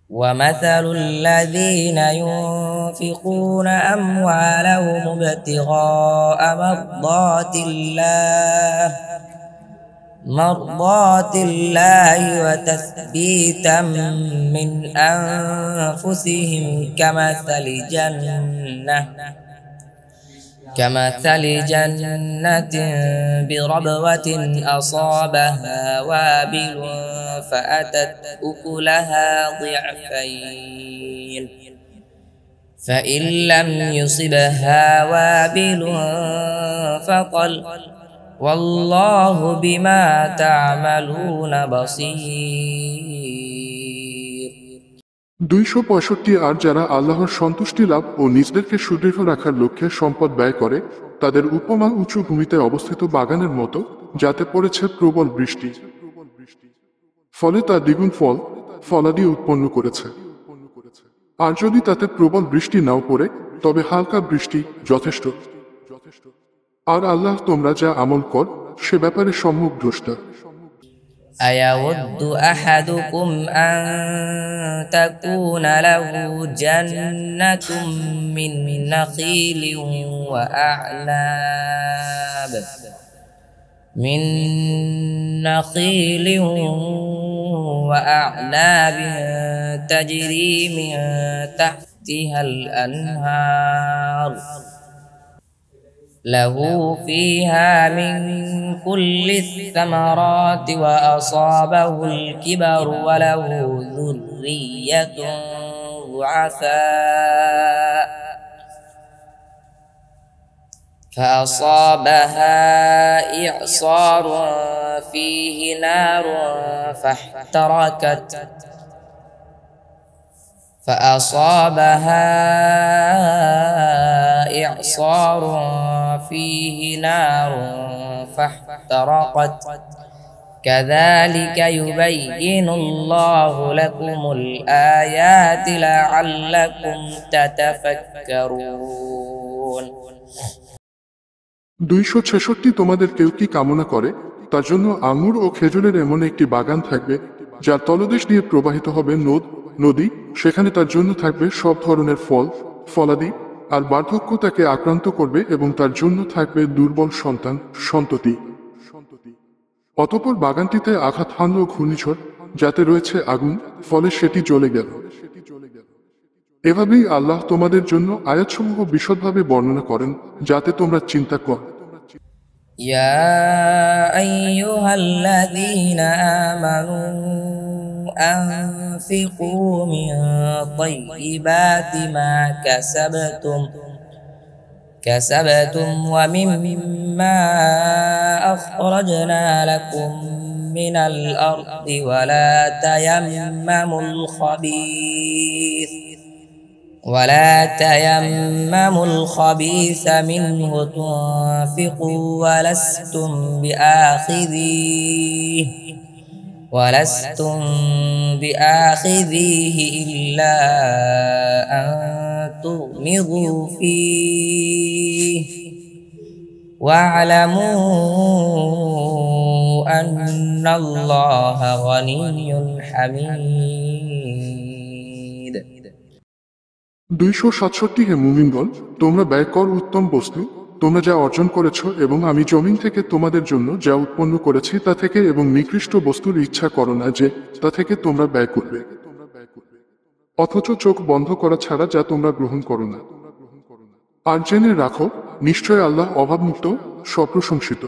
ومثل الذين ينفقون أموالهم ابتغاء مرضات الله وتثبيتا من أنفسهم كمثل جنة بربوة أصابها وابل فأتت أكلها ضعفين فإن لم يصبها وابل فطل والله بما تعملون بصير 265 আর যারা আল্লাহর সন্তুষ্টি লাভ ও নিজেদেরকে সুদৃঢ় রাখার লক্ষ্যে সম্পদ ব্যয় করে তাদের উপমা উঁচু ভূমিতে অবস্থিত বাগানের মতো যাতে পড়েছে প্রবল বৃষ্টি, ফলে তা দ্বিগুণ ফলাদি উৎপন্ন করেছে। আর যদি তাতে প্রবল বৃষ্টি নাও পড়ে তবে হালকা বৃষ্টি যথেষ্ট। আর আল্লাহ তোমরা যা আমল কর সে ব্যাপারে সম্যক দ্রষ্টা। أيود أحدكم أن تكون له جنة من نخيل وأعناب تجري من تحتها الأنهار له فيها من كل الثمرات وأصابه الكبر وله ذرية ضعفاء فأصابها إعصار فيه نار فاحترقت كذلك يبين الله لكم الآيات لعلكم تتفكرون 266 তোমাদের কেউ কি কামনা করে তার জন্য আঙ্গুর ও খেজুরের এমন একটি বাগান থাকবে যার তলদেশ দিয়ে প্রবাহিত হবে নদী, সেখানে তার জন্য থাকবে সব ধরনের ফলাদি, আর বার্ধক্য তাকে আক্রান্ত করবে এবং তার জন্য থাকবে দুর্বল সন্ততি। অতঃপর বাগানটিতে আঘাত হানল ঘূর্ণিঝড় যাতে রয়েছে আগুন, ফলে সেটি জ্বলে গেল। এভাবেই আল্লাহ তোমাদের জন্য আয়াতসমূহ বিশদভাবে বর্ণনা করেন যাতে তোমরা চিন্তা করো। يا أيها الذين آمنوا أنفقوا من طيبات ما كسبتم ومما أخرجنا لكم من الأرض ولا تيمموا الخبيث منه تنفقوا ولستم بآخذيه إلا أن تغمضوا فيه واعلموا أن الله غني حميد 267 হে মুমিনগণ, তোমরা ব্যয় কর উত্তম বস্তু, তোমরা যা অর্জন করেছ এবং আমি জমিন থেকে তোমাদের জন্য যা উৎপন্ন করেছি তা থেকে, এবং নিকৃষ্ট বস্তুর ইচ্ছা করো না যে তা থেকে তোমরা ব্যয় করবে, অথচ চোখ বন্ধ করা ছাড়া যা তোমরা গ্রহণ করো না। আর জেনে রাখো, নিশ্চয় আল্লাহ অভাবমুক্ত, সপ্রশংসিত।